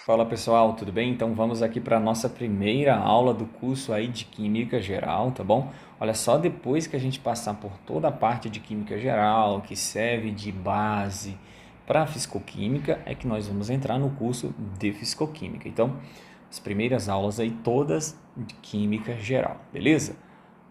Fala pessoal, tudo bem? Então vamos aqui para a nossa primeira aula do curso aí de Química Geral, tá bom? Olha só, depois que a gente passar por toda a parte de Química Geral, que serve de base para a Fisicoquímica, é que nós vamos entrar no curso de Fisicoquímica. Então, as primeiras aulas aí todas de Química Geral, beleza?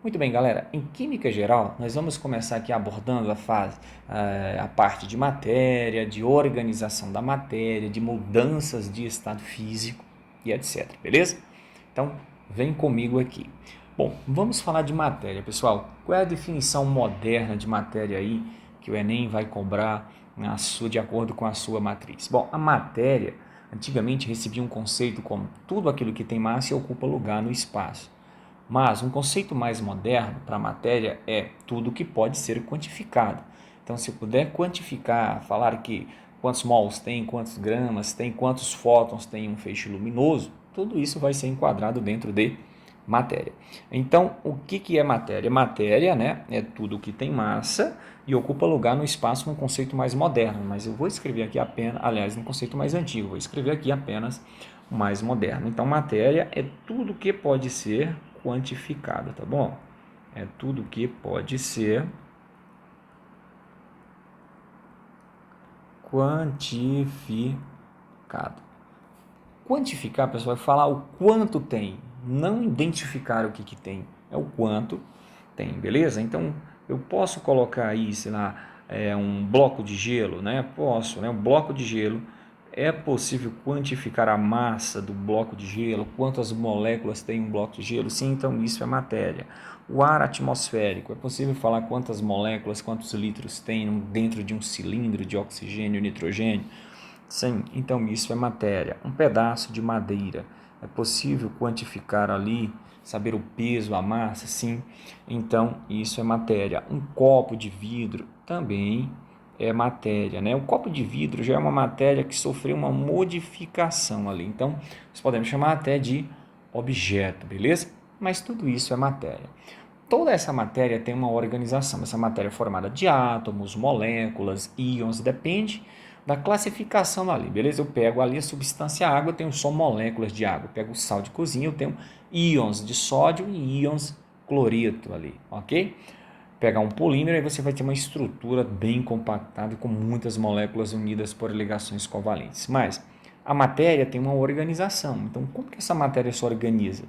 Muito bem, galera. Em Química Geral, nós vamos começar aqui abordando a parte de matéria, de organização da matéria, de mudanças de estado físico e etc. Beleza? Então, vem comigo aqui. Bom, vamos falar de matéria, pessoal. Qual é a definição moderna de matéria aí que o Enem vai cobrar de acordo com a sua matriz? Bom, a matéria antigamente recebia um conceito como tudo aquilo que tem massa e ocupa lugar no espaço. Mas um conceito mais moderno para a matéria é tudo que pode ser quantificado. Então, se eu puder quantificar, falar que quantos mols tem, quantos gramas tem, quantos fótons tem um feixe luminoso, tudo isso vai ser enquadrado dentro de matéria. Então, o que é matéria? Matéria, né, é tudo que tem massa e ocupa lugar no espaço num conceito mais moderno, mas eu vou escrever aqui apenas, aliás, num conceito mais antigo, vou escrever aqui apenas o mais moderno. Então, matéria é tudo que pode ser quantificado, tá bom? É tudo que pode ser quantificado. Quantificar, pessoal, é falar o quanto tem, não identificar o que tem, é o quanto tem, beleza? Então, eu posso colocar aí, sei lá, um bloco de gelo, né? Posso, né? Um bloco de gelo. É possível quantificar a massa do bloco de gelo? Quantas moléculas tem um bloco de gelo? Sim, então isso é matéria. O ar atmosférico, é possível falar quantas moléculas, quantos litros tem dentro de um cilindro de oxigênio e nitrogênio? Sim, então isso é matéria. Um pedaço de madeira, é possível quantificar ali, saber o peso, a massa? Sim, então isso é matéria. Um copo de vidro também é matéria, né? O copo de vidro já é uma matéria que sofreu uma modificação ali, então nós podemos chamar até de objeto, beleza? Mas tudo isso é matéria. Toda essa matéria tem uma organização. Essa matéria é formada de átomos, moléculas, íons, depende da classificação ali, beleza? Eu pego ali a substância água, eu tenho só moléculas de água. Eu pego o sal de cozinha, eu tenho íons de sódio e íons cloreto ali, ok? Pegar um polímero, aí você vai ter uma estrutura bem compactada com muitas moléculas unidas por ligações covalentes. Mas a matéria tem uma organização. Então, como que essa matéria se organiza?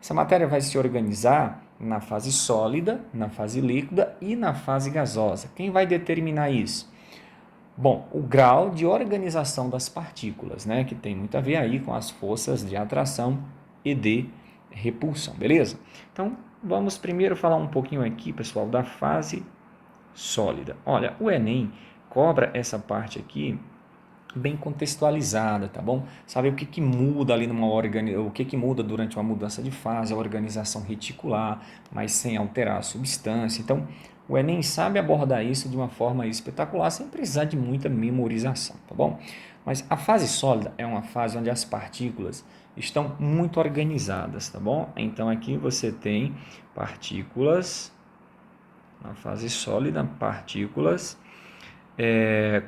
Essa matéria vai se organizar na fase sólida, na fase líquida e na fase gasosa. Quem vai determinar isso? Bom, o grau de organização das partículas, né, que tem muito a ver aí com as forças de atração e de repulsão, beleza? Então, vamos primeiro falar um pouquinho aqui, pessoal, da fase sólida. Olha, o Enem cobra essa parte aqui bem contextualizada, tá bom? Saber o que muda ali o que muda durante uma mudança de fase, a organização reticular, mas sem alterar a substância. Então, o Enem sabe abordar isso de uma forma espetacular, sem precisar de muita memorização, tá bom? Mas a fase sólida é uma fase onde as partículas estão muito organizadas, tá bom? Então, aqui você tem partículas, na fase sólida, partículas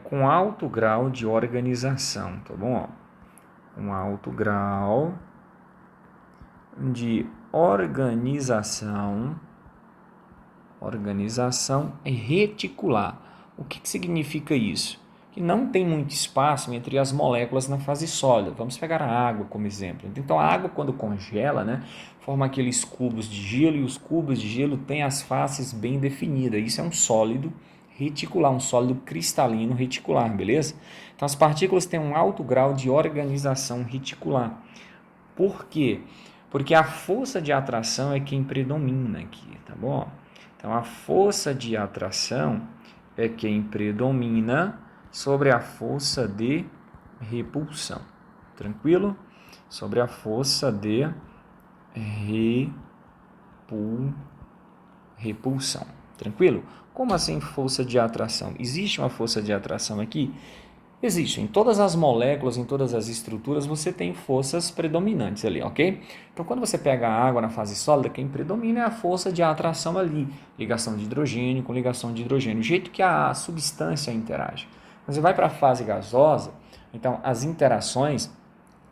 com alto grau de organização, tá bom? Um alto grau de organização reticular. O que significa isso? Que não tem muito espaço entre as moléculas na fase sólida. Vamos pegar a água como exemplo. Então, a água, quando congela, né, forma aqueles cubos de gelo, e os cubos de gelo têm as faces bem definidas. Isso é um sólido reticular, um sólido cristalino reticular, beleza? Então, as partículas têm um alto grau de organização reticular. Por quê? Porque a força de atração é quem predomina aqui, tá bom? Então, a força de atração é quem predomina sobre a força de repulsão. Tranquilo? Sobre a força de repulsão. Tranquilo? Como assim força de atração? Existe uma força de atração aqui? Existe. Em todas as moléculas, em todas as estruturas, você tem forças predominantes ali, ok? Então, quando você pega a água na fase sólida, quem predomina é a força de atração ali. Ligação de hidrogênio com ligação de hidrogênio. O jeito que a substância interage. Quando você vai para a fase gasosa, então as interações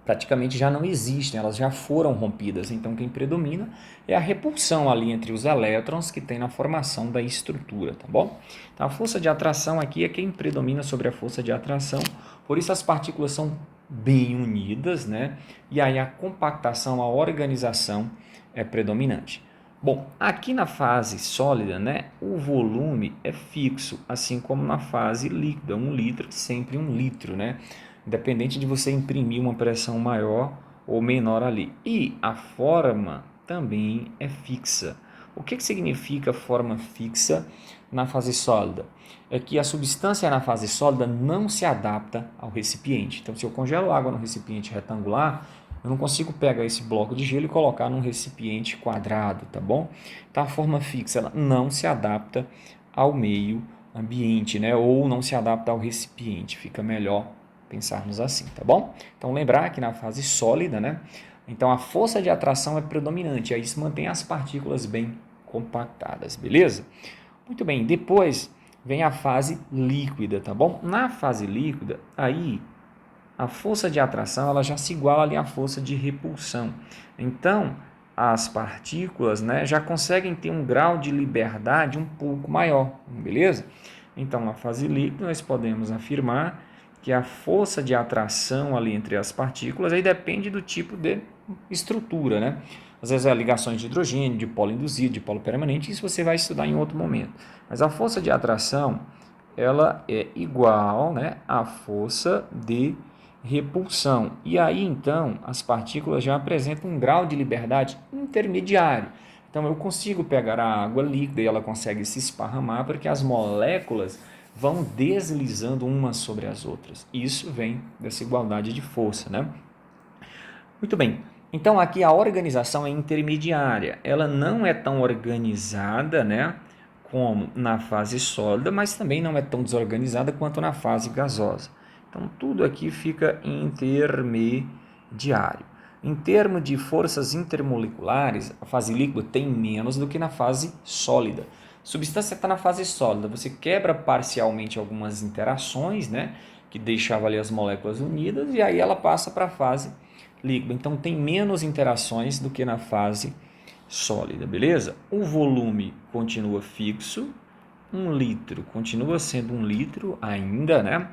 praticamente já não existem, elas já foram rompidas. Então, quem predomina é a repulsão ali entre os elétrons que tem na formação da estrutura, tá bom? Então, a força de atração aqui é quem predomina sobre a força de atração, por isso as partículas são bem unidas, né? E aí a compactação, a organização é predominante. Bom, aqui na fase sólida, né, o volume é fixo, assim como na fase líquida, 1 litro sempre 1 litro, né? Independente de você imprimir uma pressão maior ou menor ali. E a forma também é fixa. O que significa forma fixa na fase sólida? É que a substância na fase sólida não se adapta ao recipiente. Então, se eu congelo água no recipiente retangular, eu não consigo pegar esse bloco de gelo e colocar num recipiente quadrado, tá bom? Então, a forma fixa ela não se adapta ao meio ambiente, né? Ou não se adapta ao recipiente. Fica melhor pensarmos assim, tá bom? Então, lembrar que na fase sólida, né? Então, a força de atração é predominante, aí isso mantém as partículas bem compactadas, beleza? Muito bem, depois vem a fase líquida, tá bom? Na fase líquida, aí a força de atração ela já se iguala ali à força de repulsão. Então, as partículas, né, já conseguem ter um grau de liberdade um pouco maior, beleza? Então, na fase líquida, nós podemos afirmar que a força de atração ali entre as partículas aí depende do tipo de estrutura, né? Às vezes é ligações de hidrogênio, de polo induzido, de polo permanente, isso você vai estudar em outro momento. Mas a força de atração, ela é igual, né, à força de repulsão. E aí, então, as partículas já apresentam um grau de liberdade intermediário. Então, eu consigo pegar a água líquida e ela consegue se esparramar porque as moléculas vão deslizando umas sobre as outras. Isso vem dessa igualdade de força, né? Muito bem. Então, aqui a organização é intermediária. Ela não é tão organizada, né, como na fase sólida, mas também não é tão desorganizada quanto na fase gasosa. Então, tudo aqui fica intermediário. Em termos de forças intermoleculares, a fase líquida tem menos do que na fase sólida. A substância está na fase sólida, você quebra parcialmente algumas interações, né, que deixavam ali as moléculas unidas, e aí ela passa para a fase líquida. Então, tem menos interações do que na fase sólida, beleza? O volume continua fixo, 1 litro continua sendo 1 litro ainda, né?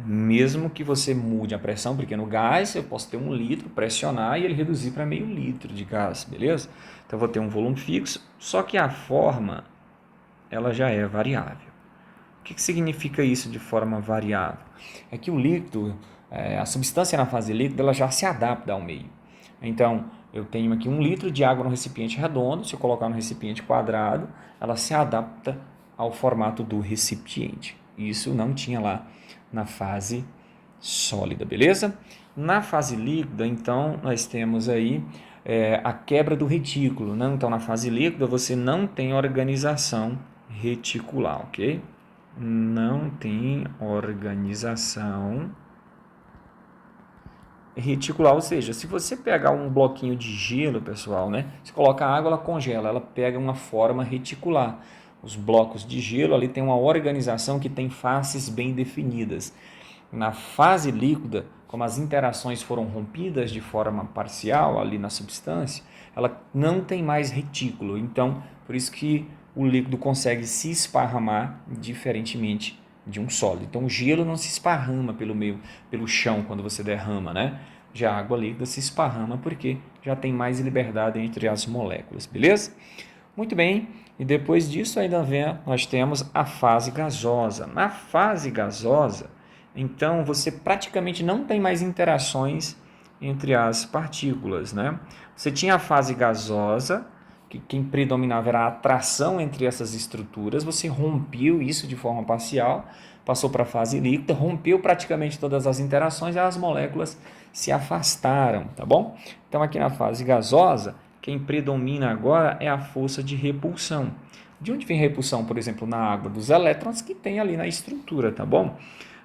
Mesmo que você mude a pressão, porque no gás eu posso ter 1 litro, pressionar e ele reduzir para meio litro de gás, beleza? Então eu vou ter um volume fixo, só que a forma ela já é variável. O que significa isso de forma variável? É que o líquido, a substância na fase líquida, ela já se adapta ao meio. Então, eu tenho aqui 1 litro de água no recipiente redondo, se eu colocar no recipiente quadrado, ela se adapta ao formato do recipiente. Isso não tinha lá na fase sólida, beleza? Na fase líquida, então, nós temos aí a quebra do retículo, né? Então, na fase líquida, você não tem organização reticular, ok? Não tem organização reticular, ou seja, se você pegar um bloquinho de gelo, pessoal, né? Se coloca água, ela congela, ela pega uma forma reticular. Os blocos de gelo ali tem uma organização que tem faces bem definidas. Na fase líquida, como as interações foram rompidas de forma parcial ali na substância, ela não tem mais retículo. Então, por isso que o líquido consegue se esparramar diferentemente de um sólido. Então, o gelo não se esparrama pelo meio, pelo chão quando você derrama, né? Já a água líquida se esparrama porque já tem mais liberdade entre as moléculas, beleza? Muito bem, e depois disso ainda nós temos a fase gasosa. Na fase gasosa, então você praticamente não tem mais interações entre as partículas, né? Você tinha a fase gasosa, que quem predominava era a atração entre essas estruturas, você rompeu isso de forma parcial, passou para a fase líquida, rompeu praticamente todas as interações e as moléculas se afastaram, tá bom? Então aqui na fase gasosa, quem predomina agora é a força de repulsão. De onde vem a repulsão, por exemplo, na água? Dos elétrons que tem ali na estrutura, tá bom?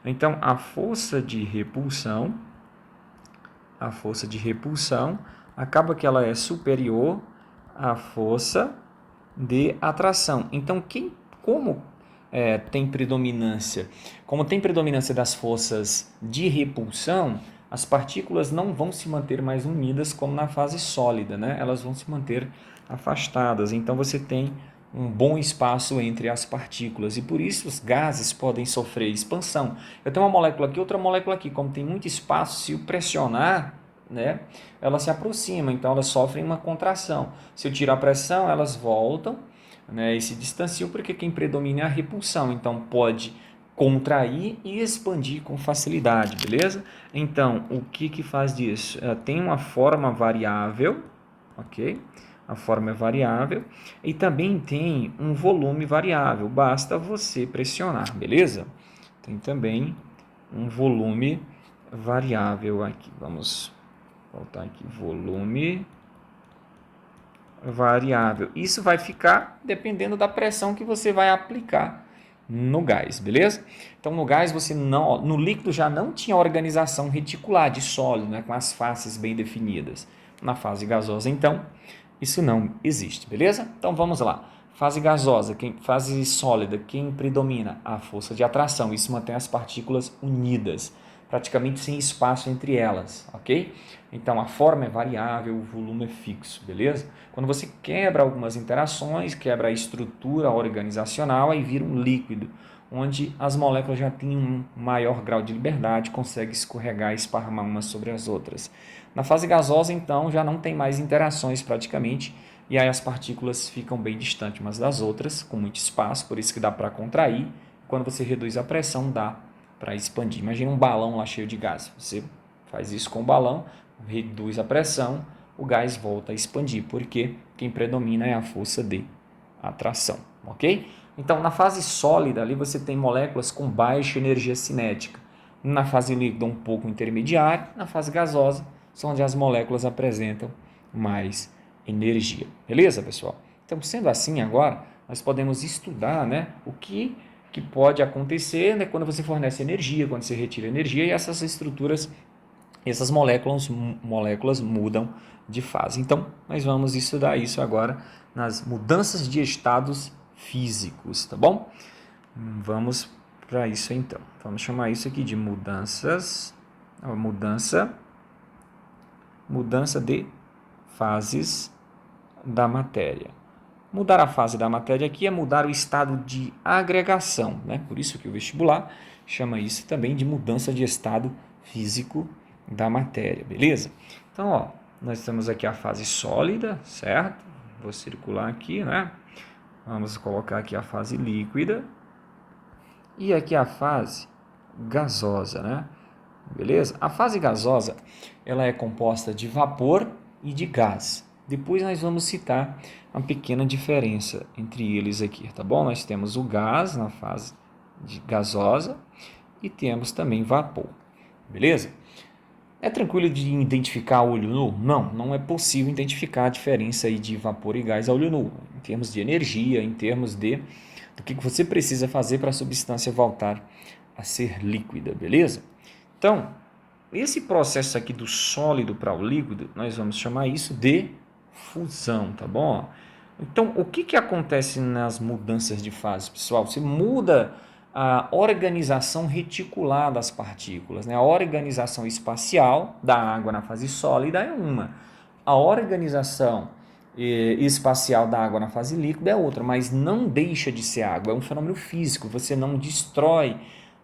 Então a força de repulsão acaba que ela é superior à força de atração. Então, como tem predominância das forças de repulsão, as partículas não vão se manter mais unidas como na fase sólida, né? Elas vão se manter afastadas. Então você tem um bom espaço entre as partículas e por isso os gases podem sofrer expansão. Eu tenho uma molécula aqui, outra molécula aqui, como tem muito espaço, se eu pressionar, né, ela se aproxima, então elas sofrem uma contração. Se eu tirar a pressão, elas voltam, né, e se distanciam porque quem predomina é a repulsão, então pode contrair e expandir com facilidade, beleza? Então, o que faz disso? Tem uma forma variável, ok? A forma é variável e também tem um volume variável, basta você pressionar, beleza? Tem também um volume variável aqui, vamos voltar aqui, volume variável. Isso vai ficar dependendo da pressão que você vai aplicar no gás, beleza? Então no gás você não, no líquido já não tinha organização reticular de sólido, né, com as faces bem definidas. Na fase gasosa, então, isso não existe, beleza? Então vamos lá. Fase gasosa, fase sólida, quem predomina? A força de atração. Isso mantém as partículas unidas, praticamente sem espaço entre elas, ok? Então a forma é variável, o volume é fixo, beleza? Quando você quebra algumas interações, quebra a estrutura organizacional, aí vira um líquido, onde as moléculas já têm um maior grau de liberdade, conseguem escorregar e esparramar umas sobre as outras. Na fase gasosa, então, já não tem mais interações praticamente, e aí as partículas ficam bem distantes umas das outras, com muito espaço, por isso que dá para contrair. Quando você reduz a pressão, dá para expandir. Imagina um balão lá cheio de gás. Você faz isso com o balão, reduz a pressão, o gás volta a expandir, porque quem predomina é a força de atração, ok? Então, na fase sólida, ali você tem moléculas com baixa energia cinética. Na fase líquida, um pouco intermediária. Na fase gasosa, são onde as moléculas apresentam mais energia. Beleza, pessoal? Então, sendo assim agora, nós podemos estudar, né, o que pode acontecer, né, quando você fornece energia, quando você retira energia, e essas estruturas, essas moléculas mudam de fase. Então, nós vamos estudar isso agora nas mudanças de estados físicos, tá bom? Vamos para isso então. Vamos chamar isso aqui de mudança de fases da matéria. Mudar a fase da matéria aqui é mudar o estado de agregação, né? Por isso que o vestibular chama isso também de mudança de estado físico da matéria, beleza? Então, ó, nós temos aqui a fase sólida, certo? Vou circular aqui, né? Vamos colocar aqui a fase líquida e aqui a fase gasosa, né? Beleza? A fase gasosa, ela é composta de vapor e de gás. Depois nós vamos citar uma pequena diferença entre eles aqui, tá bom? Nós temos o gás na fase gasosa e temos também vapor, beleza? É tranquilo de identificar a olho nu? Não, não é possível identificar a diferença aí de vapor e gás a olho nu, em termos de energia, em termos do que você precisa fazer para a substância voltar a ser líquida, beleza? Então, esse processo aqui do sólido para o líquido, nós vamos chamar isso de fusão, tá bom? Então, o que acontece nas mudanças de fase, pessoal? Você muda a organização reticular das partículas, né? A organização espacial da água na fase sólida é uma. A organização espacial da água na fase líquida é outra, mas não deixa de ser água, é um fenômeno físico, você não destrói,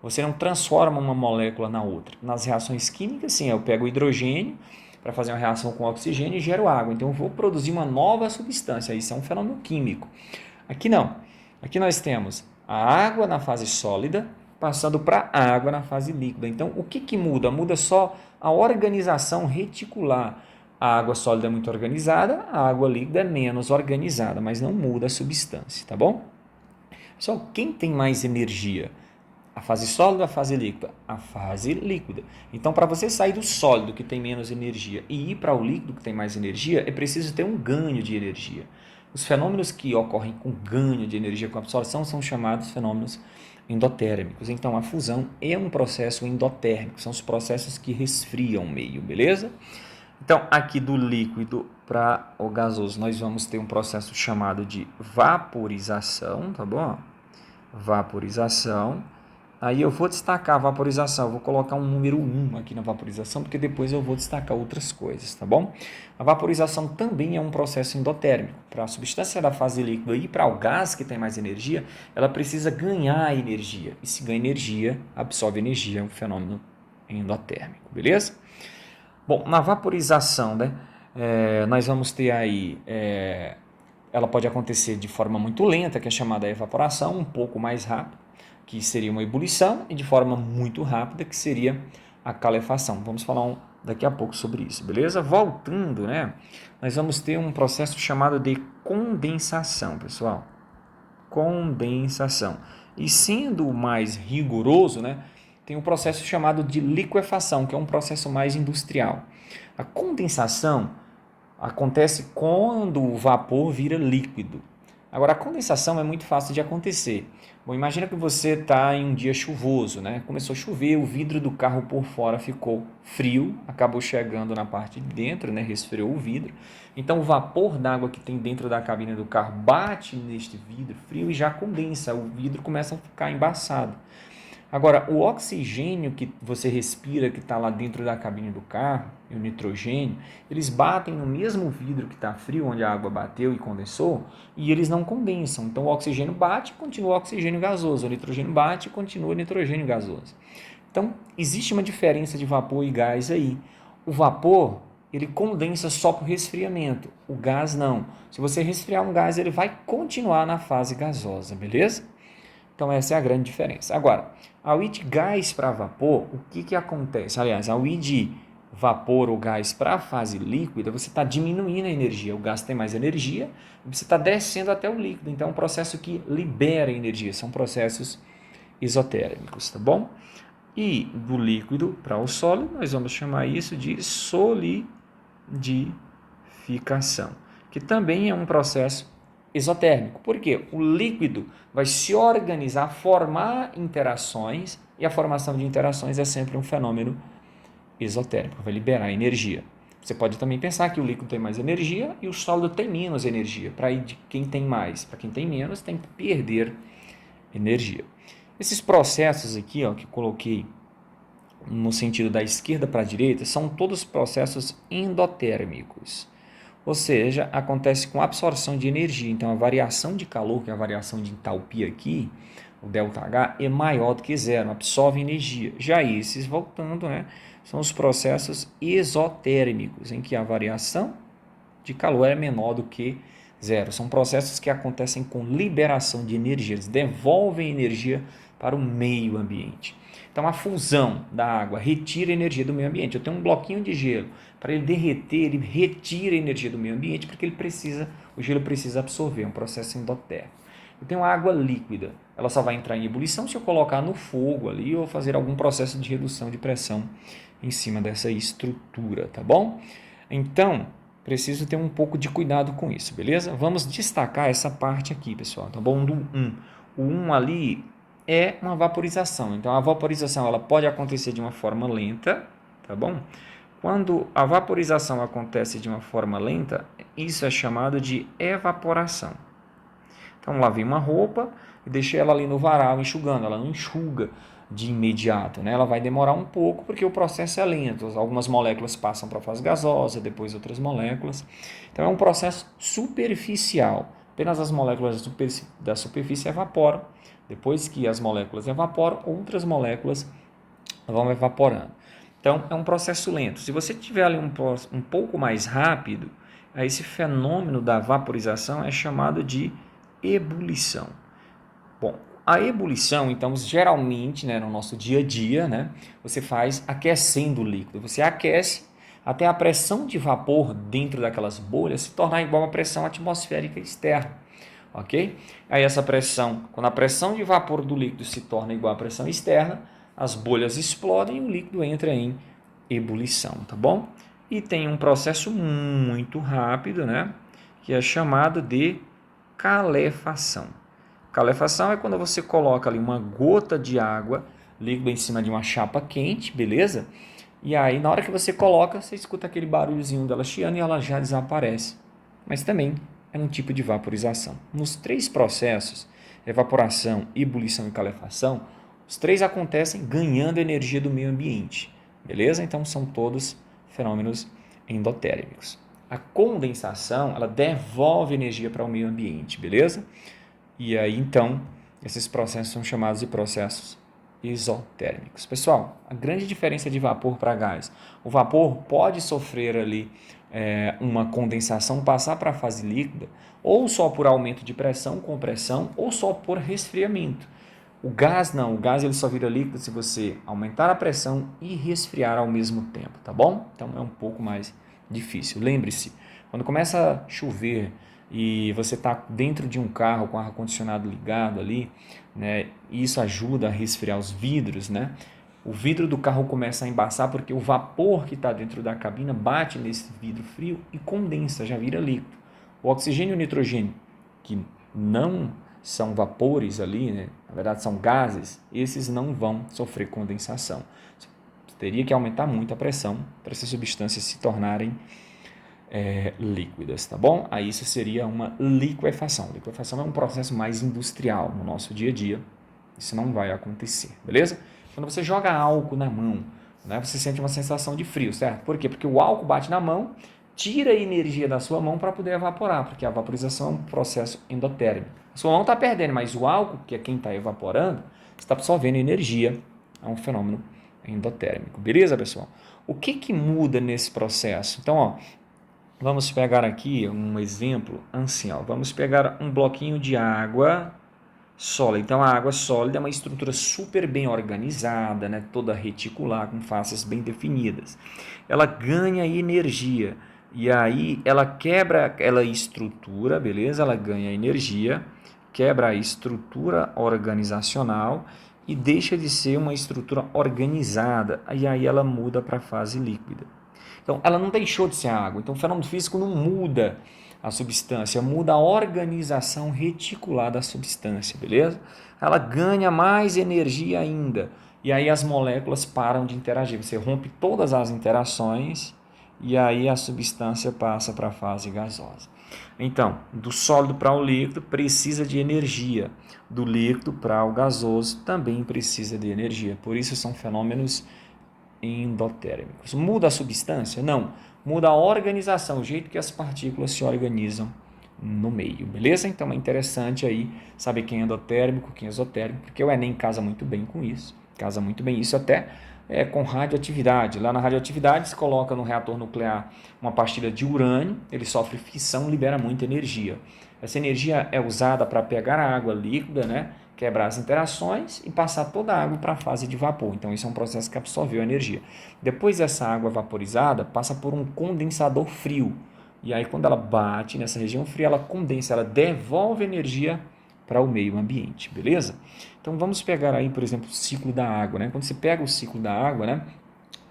você não transforma uma molécula na outra. Nas reações químicas, sim, eu pego o hidrogênio para fazer uma reação com oxigênio e gero água. Então eu vou produzir uma nova substância. Isso é um fenômeno químico. Aqui não. Aqui nós temos a água na fase sólida passando para a água na fase líquida. Então o que muda? Muda só a organização reticular. A água sólida é muito organizada, a água líquida é menos organizada, mas não muda a substância, tá bom? Só quem tem mais energia? A fase sólida ou a fase líquida? A fase líquida. Então, para você sair do sólido, que tem menos energia, e ir para o líquido, que tem mais energia, é preciso ter um ganho de energia. Os fenômenos que ocorrem com ganho de energia com absorção são chamados fenômenos endotérmicos. Então, a fusão é um processo endotérmico, são os processos que resfriam o meio, beleza? Então, aqui do líquido para o gasoso, nós vamos ter um processo chamado de vaporização, tá bom? Vaporização. Aí eu vou destacar a vaporização, eu vou colocar um número 1 aqui na vaporização, porque depois eu vou destacar outras coisas, tá bom? A vaporização também é um processo endotérmico. Para a substância da fase líquida ir para o gás que tem mais energia, ela precisa ganhar energia. E se ganha energia, absorve energia, é um fenômeno endotérmico, beleza? Bom, na vaporização, né, nós vamos ter aí, ela pode acontecer de forma muito lenta, que é chamada evaporação, um pouco mais rápida, que seria uma ebulição, e de forma muito rápida, que seria a calefação. Vamos falar daqui a pouco sobre isso, beleza? Voltando, né, nós vamos ter um processo chamado de condensação, pessoal. Condensação. E sendo mais rigoroso, né, tem um processo chamado de liquefação, que é um processo mais industrial. A condensação acontece quando o vapor vira líquido. Agora, a condensação é muito fácil de acontecer. Bom, imagina que você está em um dia chuvoso, né? Começou a chover, o vidro do carro por fora ficou frio, acabou chegando na parte de dentro, né? Resfriou o vidro. Então, o vapor d'água que tem dentro da cabine do carro bate neste vidro frio e já condensa, o vidro começa a ficar embaçado. Agora, o oxigênio que você respira, que está lá dentro da cabine do carro, e o nitrogênio, eles batem no mesmo vidro que está frio, onde a água bateu e condensou, e eles não condensam. Então, o oxigênio bate e continua o oxigênio gasoso, o nitrogênio bate e continua o nitrogênio gasoso. Então, existe uma diferença de vapor e gás aí. O vapor, ele condensa só por resfriamento, o gás não. Se você resfriar um gás, ele vai continuar na fase gasosa, beleza? Então, essa é a grande diferença. Agora, ao ir de gás para vapor, o que acontece? Aliás, ao ir de vapor ou gás para a fase líquida, você está diminuindo a energia. O gás tem mais energia e você está descendo até o líquido. Então, é um processo que libera energia. São processos isotérmicos, tá bom? E do líquido para o sólido, nós vamos chamar isso de solidificação, que também é um processo isotérmico. Por quê? O líquido vai se organizar, formar interações, e a formação de interações é sempre um fenômeno isotérmico, vai liberar energia. Você pode também pensar que o líquido tem mais energia e o sólido tem menos energia. Para ir de quem tem mais para quem tem menos, tem que perder energia. Esses processos aqui, ó, que eu coloquei no sentido da esquerda para a direita, são todos processos endotérmicos. Ou seja, acontece com absorção de energia. Então, a variação de calor, que é a variação de entalpia aqui, o ΔH, é maior do que zero, absorve energia. Já esses, voltando, né, são os processos exotérmicos, em que a variação de calor é menor do que zero. São processos que acontecem com liberação de energia, eles devolvem energia para o meio ambiente. Então, a fusão da água retira energia do meio ambiente. Eu tenho um bloquinho de gelo, para ele derreter, ele retira energia do meio ambiente, porque o gelo precisa absorver, é um processo endotérmico. Eu tenho água líquida, ela só vai entrar em ebulição se eu colocar no fogo ali ou fazer algum processo de redução de pressão em cima dessa estrutura, tá bom? Então, preciso ter um pouco de cuidado com isso, beleza? Vamos destacar essa parte aqui, pessoal, tá bom? Do 1. O 1 ali é uma vaporização. Então, a vaporização ela pode acontecer de uma forma lenta, tá bom? Quando a vaporização acontece de uma forma lenta, isso é chamado de evaporação. Então, lavei uma roupa e deixei ela ali no varal enxugando. Ela não enxuga de imediato, né? Ela vai demorar um pouco porque o processo é lento. Algumas moléculas passam para a fase gasosa, depois outras moléculas. Então, é um processo superficial. Apenas as moléculas da superfície evaporam. Depois que as moléculas evaporam, outras moléculas vão evaporando. Então, é um processo lento. Se você tiver ali um pouco mais rápido, esse fenômeno da vaporização é chamado de ebulição. Bom, a ebulição, então, geralmente, né, no nosso dia a dia, né, você faz aquecendo o líquido. Você aquece até a pressão de vapor dentro daquelas bolhas se tornar igual à pressão atmosférica externa. Ok? Aí essa pressão, quando a pressão de vapor do líquido se torna igual à pressão externa, as bolhas explodem e o líquido entra em ebulição, tá bom? E tem um processo muito rápido, né, que é chamado de calefação. Calefação é quando você coloca ali uma gota de água líquida em cima de uma chapa quente, beleza? E aí, na hora que você coloca, você escuta aquele barulhozinho dela chiando e ela já desaparece. Mas também é um tipo de vaporização. Nos três processos, evaporação, ebulição e calefação, Os três acontecem ganhando energia do meio ambiente, beleza? Então são todos fenômenos endotérmicos. A condensação, ela devolve energia para o meio ambiente, beleza? E aí então esses processos são chamados de processos isotérmicos. Pessoal, a grande diferença de vapor para gás. O vapor pode sofrer ali uma condensação, passar para a fase líquida, ou só por aumento de pressão, compressão, ou só por resfriamento. O gás não, o gás ele só vira líquido se você aumentar a pressão e resfriar ao mesmo tempo, tá bom? Então é um pouco mais difícil. Lembre-se, quando começa a chover e você está dentro de um carro com o ar-condicionado ligado ali, né, isso ajuda a resfriar os vidros, né? O vidro do carro começa a embaçar porque o vapor que está dentro da cabina bate nesse vidro frio e condensa, já vira líquido. O oxigênio e o nitrogênio, que não são vapores ali, né? Na verdade são gases, esses não vão sofrer condensação. Você teria que aumentar muito a pressão para essas substâncias se tornarem líquidas, tá bom? Aí isso seria uma liquefação. Liquefação é um processo mais industrial no nosso dia a dia. Isso não vai acontecer, beleza? Quando você joga álcool na mão, né, você sente uma sensação de frio, certo? Por quê? Porque o álcool bate na mão, tira a energia da sua mão para poder evaporar, porque a vaporização é um processo endotérmico. A sua mão está perdendo, mas o álcool, que é quem está evaporando, está absorvendo energia. É um fenômeno endotérmico. Beleza, pessoal? O que muda nesse processo? Então, ó, vamos pegar aqui um exemplo assim, ó. Vamos pegar um bloquinho de água sólida. Então, a água sólida é uma estrutura super bem organizada, né? Toda reticular, com faces bem definidas. Ela ganha energia e aí ela quebra aquela estrutura, beleza? Ela ganha energia, quebra a estrutura organizacional e deixa de ser uma estrutura organizada. E aí ela muda para a fase líquida. Então, ela não deixou de ser água. Então, o fenômeno físico não muda a substância, muda a organização reticular da substância, beleza? Ela ganha mais energia ainda. E aí as moléculas param de interagir. Você rompe todas as interações e aí a substância passa para a fase gasosa. Então, do sólido para o líquido precisa de energia. Do líquido para o gasoso também precisa de energia. Por isso são fenômenos endotérmicos. Muda a substância? Não. Muda a organização, o jeito que as partículas se organizam no meio, beleza? Então é interessante aí saber quem é endotérmico, quem é exotérmico, porque o Enem casa muito bem com isso. Casa muito bem isso até com radioatividade. Lá na radioatividade se coloca no reator nuclear uma pastilha de urânio, ele sofre fissão, libera muita energia. Essa energia é usada para pegar a água líquida, né? Quebrar as interações e passar toda a água para a fase de vapor. Então, isso é um processo que absorveu a energia. Depois dessa água vaporizada, passa por um condensador frio. E aí, quando ela bate nessa região fria, ela condensa, ela devolve energia para o meio ambiente, beleza? Então, vamos pegar aí, por exemplo, o ciclo da água, né? Quando você pega o ciclo da água, né?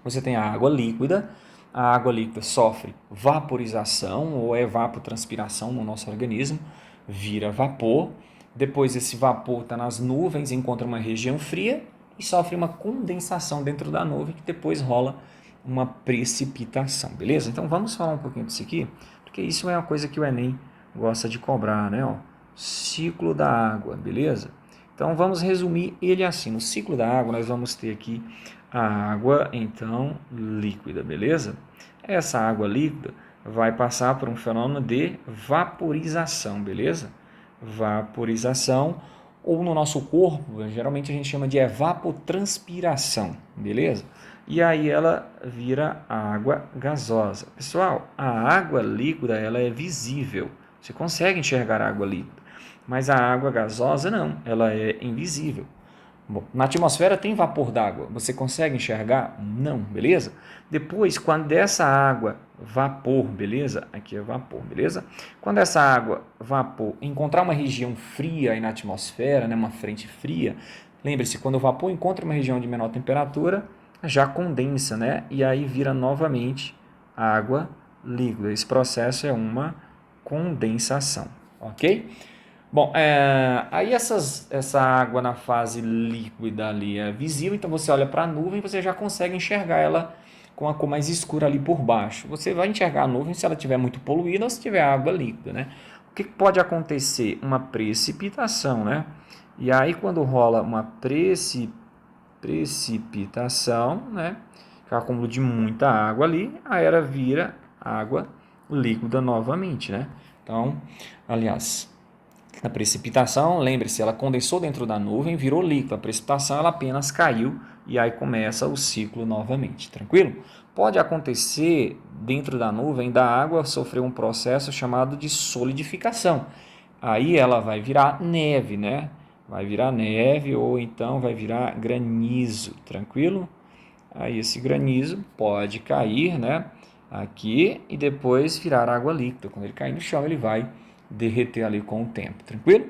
Você tem a água líquida. A água líquida sofre vaporização ou evapotranspiração no nosso organismo, vira vapor. Depois esse vapor está nas nuvens, encontra uma região fria e sofre uma condensação dentro da nuvem que depois rola uma precipitação, beleza? Então vamos falar um pouquinho disso aqui, porque isso é uma coisa que o Enem gosta de cobrar, né? Ó, ciclo da água, beleza? Então vamos resumir ele assim, no ciclo da água nós vamos ter aqui a água, então, líquida, beleza? Essa água líquida vai passar por um fenômeno de vaporização, beleza? Vaporização, ou no nosso corpo, geralmente a gente chama de evapotranspiração, beleza? E aí ela vira água gasosa. Pessoal, a água líquida ela é visível, você consegue enxergar a água líquida, mas a água gasosa não, ela é invisível. Bom, na atmosfera tem vapor d'água, você consegue enxergar? Não, beleza? Depois, quando essa água, vapor, beleza? Aqui é vapor, beleza? Quando essa água, vapor, encontrar uma região fria aí na atmosfera, né, uma frente fria, lembre-se, quando o vapor encontra uma região de menor temperatura, já condensa, né? E aí vira novamente água líquida. Esse processo é uma condensação, ok? Bom, aí essa água na fase líquida ali é visível, então você olha para a nuvem e você já consegue enxergar ela com a cor mais escura ali por baixo. Você vai enxergar a nuvem se ela estiver muito poluída ou se tiver água líquida, né? O que pode acontecer? Uma precipitação, né? E aí quando rola uma precipitação, precipitação, né? Que é o acúmulo de muita água ali, aí ela vira água líquida novamente, né? Então, aliás, a precipitação, lembre-se, ela condensou dentro da nuvem, virou líquido. A precipitação, ela apenas caiu e aí começa o ciclo novamente, tranquilo? Pode acontecer dentro da nuvem da água sofrer um processo chamado de solidificação. Aí ela vai virar neve, né? Vai virar neve ou então vai virar granizo, tranquilo? Aí esse granizo pode cair, né? Aqui e depois virar água líquida. Quando ele cair no chão, ele vai derreter ali com o tempo, tranquilo?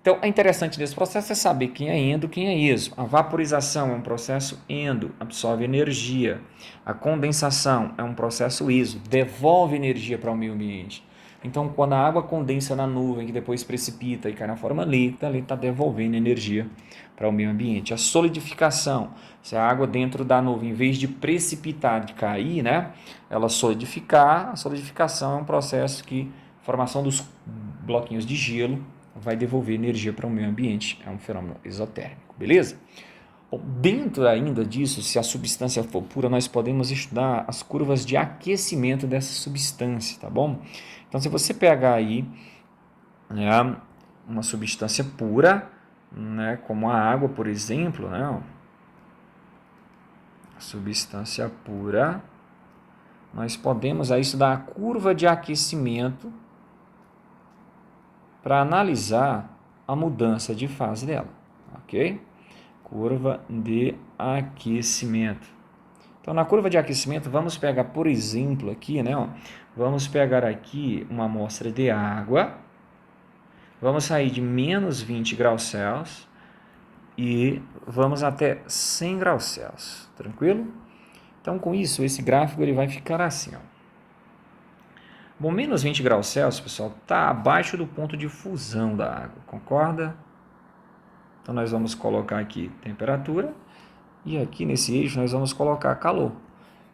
Então, é interessante nesse processo é saber quem é endo, quem é iso. A vaporização é um processo endo, absorve energia. A condensação é um processo iso, devolve energia para o meio ambiente. Então, quando a água condensa na nuvem, que depois precipita e cai na forma líquida, ali está devolvendo energia para o meio ambiente. A solidificação, se a água dentro da nuvem, em vez de precipitar, de cair, né, ela solidificar, a solidificação é um processo que formação dos bloquinhos de gelo vai devolver energia para o meio ambiente. É um fenômeno exotérmico, beleza? Bom, dentro ainda disso, se a substância for pura, nós podemos estudar as curvas de aquecimento dessa substância, tá bom? Então, se você pegar aí, né, uma substância pura, né, como a água, por exemplo, né, substância pura, nós podemos aí estudar a curva de aquecimento para analisar a mudança de fase dela, ok? Curva de aquecimento. Então, na curva de aquecimento, vamos pegar, por exemplo, aqui, né? Vamos pegar aqui uma amostra de água. Vamos sair de menos 20 graus Celsius e vamos até 100 graus Celsius, tranquilo? Então, com isso, esse gráfico ele vai ficar assim, ó. Bom, menos 20 graus Celsius, pessoal, está abaixo do ponto de fusão da água, concorda? Então, nós vamos colocar aqui temperatura e aqui nesse eixo nós vamos colocar calor.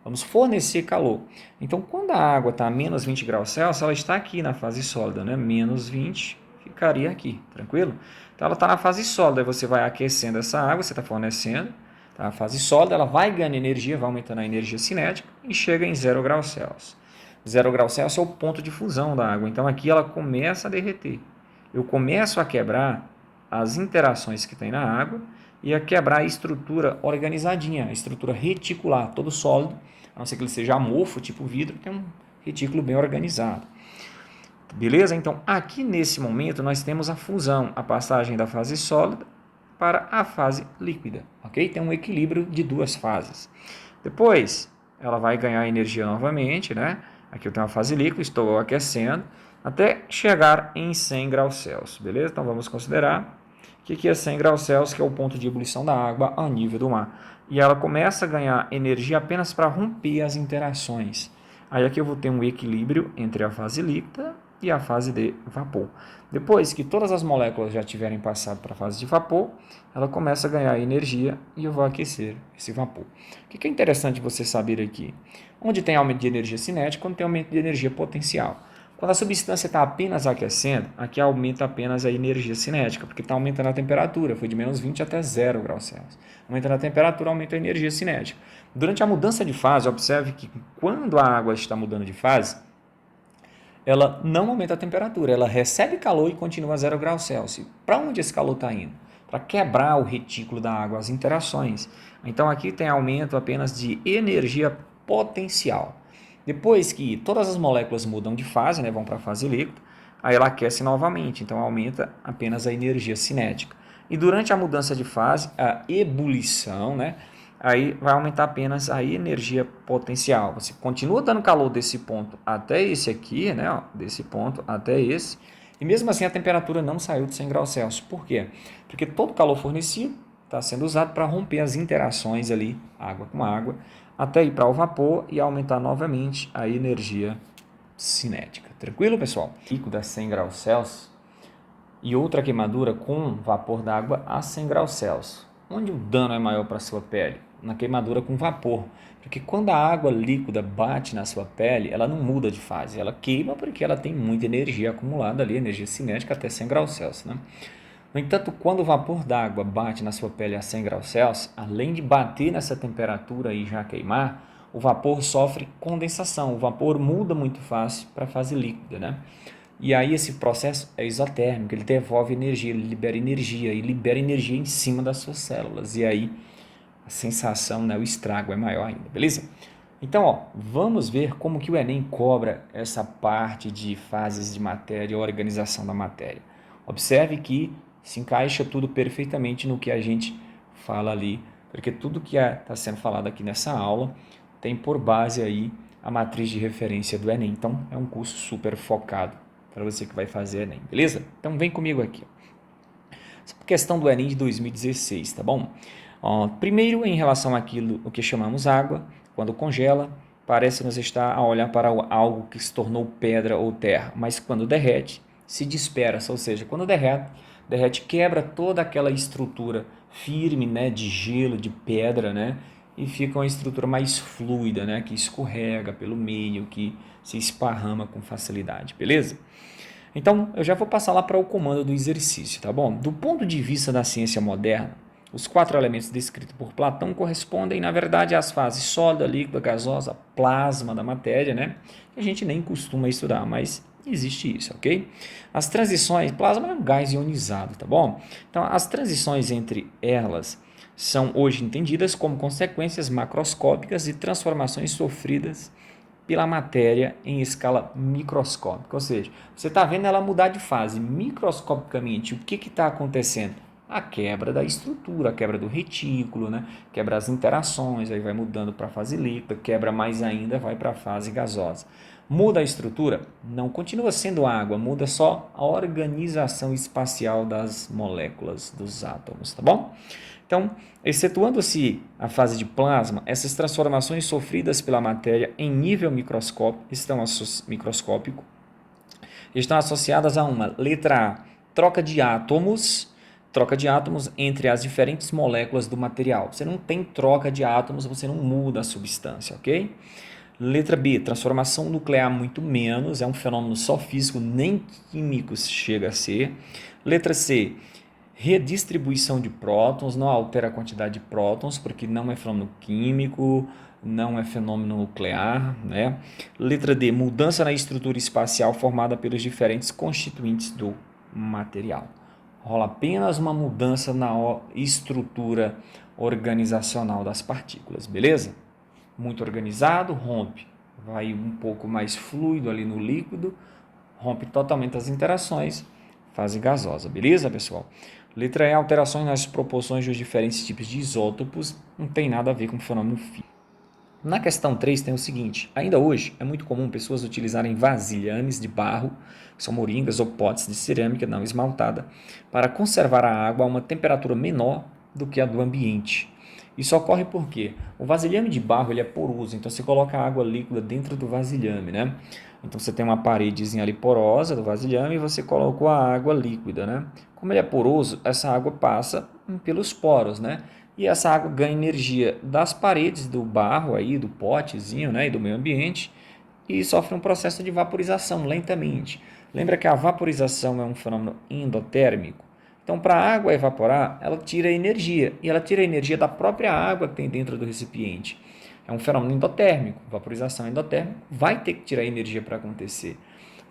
Vamos fornecer calor. Então, quando a água está a menos 20 graus Celsius, ela está aqui na fase sólida, né? Menos 20 ficaria aqui, tranquilo? Então, ela está na fase sólida, aí você vai aquecendo essa água, você está fornecendo, tá? A fase sólida, ela vai ganhando energia, vai aumentando a energia cinética e chega em 0 graus Celsius. 0 graus Celsius é o ponto de fusão da água, então aqui ela começa a derreter. Eu começo a quebrar as interações que tem na água e a quebrar a estrutura organizadinha, a estrutura reticular, todo sólido, a não ser que ele seja amorfo, tipo vidro, tem um retículo bem organizado. Beleza? Então, aqui nesse momento nós temos a fusão, a passagem da fase sólida para a fase líquida, ok? Tem um equilíbrio de duas fases. Depois, ela vai ganhar energia novamente, né? Aqui eu tenho a fase líquida, estou aquecendo, até chegar em 100 graus Celsius, beleza? Então, vamos considerar que aqui é 100 graus Celsius, que é o ponto de ebulição da água a nível do mar. E ela começa a ganhar energia apenas para romper as interações. Aí aqui eu vou ter um equilíbrio entre a fase líquida e a fase de vapor. Depois que todas as moléculas já tiverem passado para a fase de vapor, ela começa a ganhar energia e eu vou aquecer esse vapor. O que é interessante você saber aqui? Onde tem aumento de energia cinética, quando tem aumento de energia potencial. Quando a substância está apenas aquecendo, aqui aumenta apenas a energia cinética, porque está aumentando a temperatura, foi de menos 20 até 0 graus Celsius. Aumentando a temperatura, aumenta a energia cinética. Durante a mudança de fase, observe que quando a água está mudando de fase, ela não aumenta a temperatura, ela recebe calor e continua a 0 graus Celsius. Para onde esse calor está indo? Para quebrar o retículo da água, as interações. Então aqui tem aumento apenas de energia potencial. Depois que todas as moléculas mudam de fase, né, vão para a fase líquida, aí ela aquece novamente, então aumenta apenas a energia cinética. E durante a mudança de fase, a ebulição, né, aí vai aumentar apenas a energia potencial. Você continua dando calor desse ponto até esse aqui, né, ó, desse ponto até esse, e mesmo assim a temperatura não saiu de 100 graus Celsius. Por quê? Porque todo o calor fornecido está sendo usado para romper as interações ali, água com água, até ir para o vapor e aumentar novamente a energia cinética. Tranquilo, pessoal? Líquido a 100 graus Celsius e outra queimadura com vapor d'água a 100 graus Celsius. Onde o dano é maior para a sua pele? Na queimadura com vapor. Porque quando a água líquida bate na sua pele, ela não muda de fase. Ela queima porque ela tem muita energia acumulada ali, energia cinética até 100 graus Celsius, né? No entanto, quando o vapor d'água bate na sua pele a 100 graus Celsius, além de bater nessa temperatura e já queimar, o vapor sofre condensação. O vapor muda muito fácil para a fase líquida, né? E aí esse processo é isotérmico, ele devolve energia, ele libera energia e libera energia em cima das suas células. E aí a sensação, né, o estrago é maior ainda, beleza? Então, ó, vamos ver como que o Enem cobra essa parte de fases de matéria e organização da matéria. Observe que se encaixa tudo perfeitamente no que a gente fala ali, porque tudo que está sendo falado aqui nessa aula tem por base aí a matriz de referência do Enem. Então, é um curso super focado para você que vai fazer Enem, beleza? Então, vem comigo aqui. Ó. Questão do Enem de 2016, tá bom? Ó, primeiro, em relação àquilo o que chamamos água, quando congela, parece-nos estar a olhar para algo que se tornou pedra ou terra, mas quando derrete, se dispersa, ou seja, quando derrete quebra toda aquela estrutura firme, né, de gelo, de pedra, né, e fica uma estrutura mais fluida, né, que escorrega pelo meio, que se esparrama com facilidade, beleza? Então, eu já vou passar lá para o comando do exercício, tá bom? Do ponto de vista da ciência moderna, os 4 elementos descritos por Platão correspondem, na verdade, às fases sólida, líquida, gasosa, plasma da matéria, né? Que a gente nem costuma estudar, mas existe isso, ok? As transições, plasma é um gás ionizado, tá bom? Então, as transições entre elas são hoje entendidas como consequências macroscópicas de transformações sofridas pela matéria em escala microscópica, ou seja, você está vendo ela mudar de fase microscopicamente. O que está acontecendo? A quebra da estrutura, a quebra do retículo, né? Quebra as interações, aí vai mudando para a fase líquida, quebra mais ainda, vai para a fase gasosa. Muda a estrutura? Não continua sendo água, muda só a organização espacial das moléculas dos átomos, tá bom? Então, excetuando-se a fase de plasma, essas transformações sofridas pela matéria em nível microscópico estão associadas a uma letra A, troca de átomos entre as diferentes moléculas do material. Você não tem troca de átomos, você não muda a substância, ok? Letra B, transformação nuclear muito menos, é um fenômeno só físico, nem químico chega a ser. Letra C, redistribuição de prótons, não altera a quantidade de prótons, porque não é fenômeno químico, não é fenômeno nuclear, né? Letra D, mudança na estrutura espacial formada pelos diferentes constituintes do material. Rola apenas uma mudança na estrutura organizacional das partículas, beleza? Muito organizado, rompe, vai um pouco mais fluido ali no líquido, rompe totalmente as interações, fase gasosa, beleza, pessoal? Letra E, alterações nas proporções dos diferentes tipos de isótopos, não tem nada a ver com o fenômeno físico. Na questão 3 tem o seguinte, ainda hoje é muito comum pessoas utilizarem vasilhames de barro, que são moringas ou potes de cerâmica não esmaltada, para conservar a água a uma temperatura menor do que a do ambiente. Isso ocorre porque o vasilhame de barro ele é poroso, então você coloca a água líquida dentro do vasilhame, né? Então você tem uma paredezinha ali porosa do vasilhame e você colocou a água líquida, né? Como ele é poroso, essa água passa pelos poros, né? E essa água ganha energia das paredes do barro aí, do potezinho, né, e do meio ambiente, e sofre um processo de vaporização lentamente. Lembra que a vaporização é um fenômeno endotérmico? Então, para a água evaporar, ela tira energia, e ela tira a energia da própria água que tem dentro do recipiente. É um fenômeno endotérmico, vaporização endotérmica, vai ter que tirar energia para acontecer.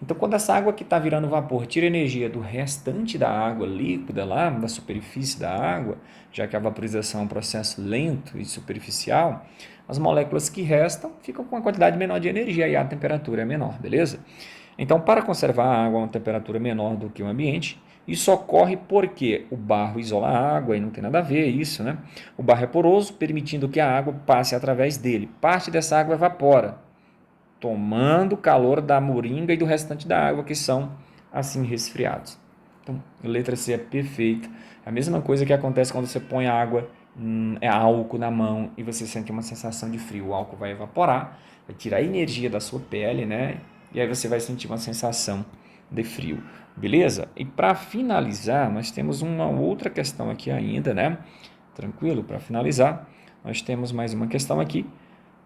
Então, quando essa água que está virando vapor tira energia do restante da água líquida lá, da superfície da água, já que a vaporização é um processo lento e superficial, as moléculas que restam ficam com uma quantidade menor de energia e a temperatura é menor, beleza? Então, para conservar a água a uma temperatura menor do que o ambiente, isso ocorre porque o barro isola a água e não tem nada a ver isso, né? O barro é poroso, permitindo que a água passe através dele. Parte dessa água evapora, tomando o calor da moringa e do restante da água, que são assim resfriados. Então, a letra C é perfeita. É a mesma coisa que acontece quando você põe água, álcool na mão e você sente uma sensação de frio. O álcool vai evaporar, vai tirar a energia da sua pele, né? E aí você vai sentir uma sensação de frio. Beleza? E para finalizar, nós temos uma outra questão aqui ainda, né? Tranquilo? Para finalizar, nós temos mais uma questão aqui,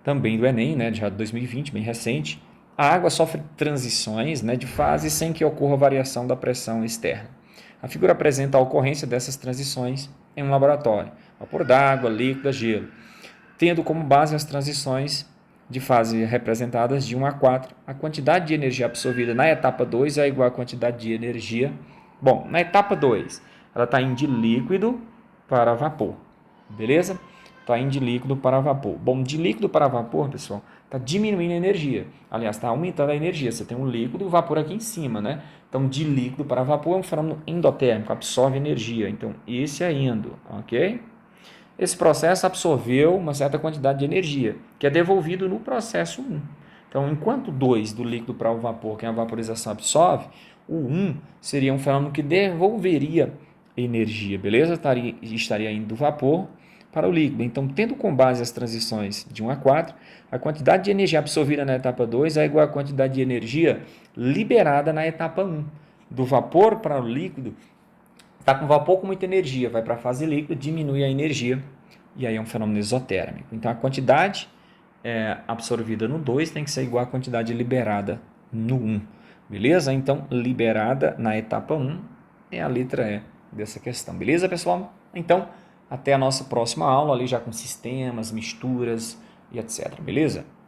também do Enem, né, já de 2020, bem recente. A água sofre transições, né, de fase sem que ocorra variação da pressão externa. A figura apresenta a ocorrência dessas transições em um laboratório, vapor d'água, líquido, gelo, tendo como base as transições de fase representadas de 1 a 4. A quantidade de energia absorvida na etapa 2 é igual à quantidade de energia. Bom, na etapa 2, ela está indo de líquido para vapor, beleza? Está indo de líquido para vapor. Bom, de líquido para vapor, pessoal, está diminuindo a energia. Aliás, está aumentando a energia. Você tem um líquido e o vapor aqui em cima, né? Então, de líquido para vapor é um fenômeno endotérmico, absorve energia. Então, esse é indo, ok? Esse processo absorveu uma certa quantidade de energia, que é devolvido no processo 1. Então, enquanto o 2 do líquido para o vapor, que é a vaporização, absorve, o 1 seria um fenômeno que devolveria energia, beleza? Estaria indo do vapor para o líquido. Então, tendo como base as transições de 1 a 4, a quantidade de energia absorvida na etapa 2 é igual à quantidade de energia liberada na etapa 1. Do vapor para o líquido, está com vapor com muita energia, vai para a fase líquida, diminui a energia, e aí é um fenômeno exotérmico. Então, a quantidade absorvida no 2 tem que ser igual à quantidade liberada no 1. Beleza? Então, liberada na etapa 1 é a letra E dessa questão. Beleza, pessoal? Então, até a nossa próxima aula, ali já com sistemas, misturas e etc. Beleza?